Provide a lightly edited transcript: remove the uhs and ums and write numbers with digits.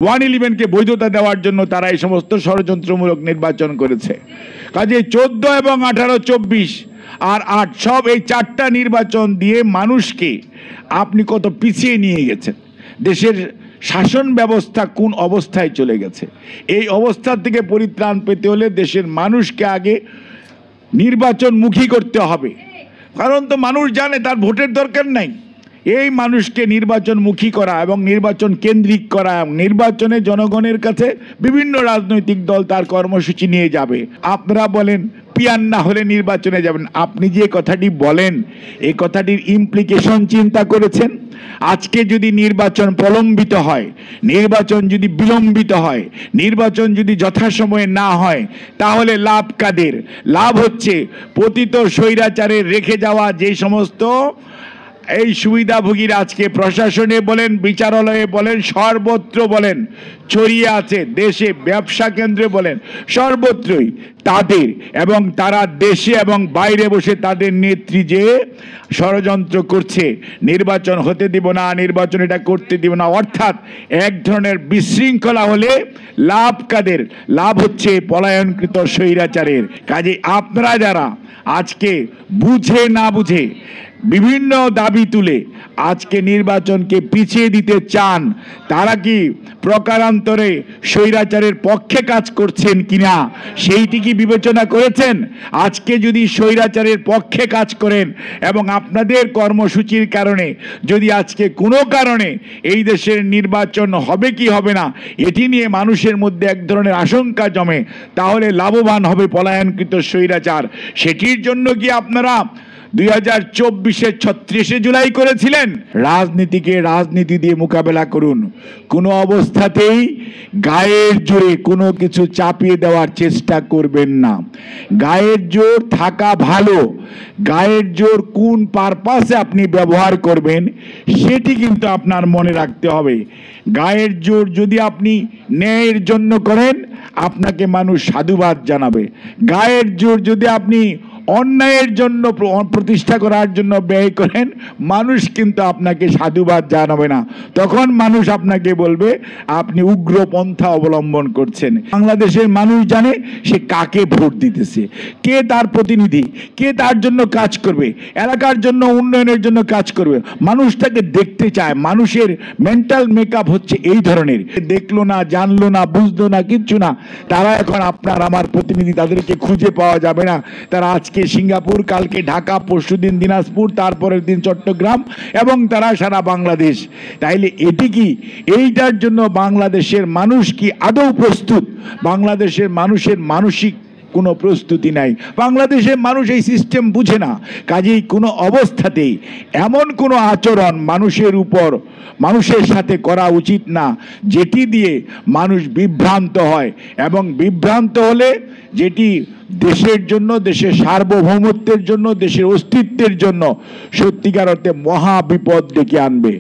111 বৈধতা দেওয়ার জন্য তারা এই সমস্ত ষড়যন্ত্রমূলক নির্বাচন করেছে। কাজে 14 এবং 18, 24 আর 8 সব এই চারটা নির্বাচন দিয়ে মানুষকে আপনি কত পিছিয়ে নিয়ে গেছেন। দেশের শাসন ব্যবস্থা কোন অবস্থায় চলে গেছে। এই অবস্থা থেকে পরিত্রাণ পেতে হলে দেশের মানুষকে আগে নির্বাচনমুখী করতে হবে। কারণ তো মানুষ জানে তার ভোটের দরকার নাই। এই মানুষকে নির্বাচনমুখী করা এবং নির্বাচন কেন্দ্রিক করা, নির্বাচনে জনগণের কাছে বিভিন্ন রাজনৈতিক দল তার কর্মসূচি নিয়ে যাবে। আপনারা বলেন পিয়ার না হলে নির্বাচনে যাবেন। আপনি যে কথাটি বলেন এই কথাটির ইমপ্লিকেশন চিন্তা করেছেন? আজকে যদি নির্বাচন প্রলম্বিত হয়, নির্বাচন যদি বিলম্বিত হয়, নির্বাচন যদি যথাসময়ে না হয়, তাহলে লাভ কাদের? লাভ হচ্ছে পতিত স্বৈরাচারের রেখে যাওয়া যে সমস্ত এই সুবিধাভোগীরা আজকে প্রশাসনে বলেন, বিচারালয়ে বলেন, সর্বত্র বলেন ছড়িয়ে আছে, দেশে ব্যবসা কেন্দ্রে বলেন, সর্বত্রই তাদের, এবং তারা দেশে এবং বাইরে বসে তাদের নেত্রী যে ষড়যন্ত্র করছে নির্বাচন হতে দিব না, নির্বাচন এটা করতে দিব না, অর্থাৎ এক ধরনের বিশৃঙ্খলা হলে লাভ কাদের? লাভ হচ্ছে পলায়নকৃত স্বৈরাচারের। কাজে আপনারা যারা আজকে বুঝে না বুঝে বিভিন্ন দাবি তুলে আজকে নির্বাচনকে পিছিয়ে দিতে চান, তারা কি প্রকারান্তরে স্বৈরাচারের পক্ষে কাজ করছেন কিনা সেইটি কি বিবেচনা করেছেন? আজকে যদি স্বৈরাচারের পক্ষে কাজ করেন এবং আপনাদের কর্মসূচির কারণে যদি আজকে কোনো কারণে এই দেশের নির্বাচন হবে কি হবে না এটি নিয়ে মানুষের মধ্যে এক ধরনের আশঙ্কা জমে, তাহলে লাভবান হবে পলায়নকৃত স্বৈরাচার। সেটির জন্য কি আপনারা 2024-এর 36শে জুলাই করেছিলেন? রাজনীতিকে রাজনীতি দিয়ে মোকাবেলা করুন। কোনো অবস্থাতেই গায়ের জোরে কোনো কিছু চাপিয়ে দেওয়ার চেষ্টা করবেন না। গায়ের জোর থাকা ভালো, গায়ের জোর কোন পারপাসে আপনি ব্যবহার করবেন সেটি কিন্তু আপনার মনে রাখতে হবে। গায়ের জোর যদি আপনি ন্যায়ের জন্য করেন আপনাকে মানুষ সাধুবাদ জানাবে। গায়ের জোর যদি আপনি অন্যায়ের জন্য প্রতিষ্ঠা করার জন্য ব্যয় করেন মানুষ কিন্তু আপনাকে সাধুবাদ জানাবে না। তখন মানুষ আপনাকে বলবে আপনি উগ্রপন্থা অবলম্বন করছেন। বাংলাদেশের মানুষ জানে সে কাকে ভোট দিতেছে, কে তার প্রতিনিধি, কে তার জন্য কাজ করবে, এলাকার জন্য উন্নয়নের জন্য কাজ করবে। মানুষ তাকে দেখতে চায়। মানুষের মেন্টাল মেকআপ হচ্ছে এই ধরনের। দেখলো না, জানলো না, বুঝলো না, কিচ্ছু না, তারা এখন আপনার আমার প্রতিনিধি। তাদেরকে খুঁজে পাওয়া যাবে না। তারা আজকে সিঙ্গাপুর, কালকে ঢাকা, পরশুদিন দিনাজপুর, তারপরের দিন চট্টগ্রাম, এবং তারা সারা বাংলাদেশ। তাইলে এটি কি এইটার জন্য বাংলাদেশের মানুষ কি আদৌ প্রস্তুত? বাংলাদেশের মানুষের মানসিক কোনো প্রস্তুতি নাই। বাংলাদেশের মানুষ এই সিস্টেম বুঝে না। কাজেই কোনো অবস্থাতেই এমন কোনো আচরণ মানুষের উপর, মানুষের সাথে করা উচিত না যেটি দিয়ে মানুষ বিভ্রান্ত হয়, এবং বিভ্রান্ত হলে যেটি দেশের জন্য, দেশের সার্বভৌমত্বের জন্য, দেশের অস্তিত্বের জন্য সত্যিকার অর্থে মহা বিপদ ডেকে আনবে।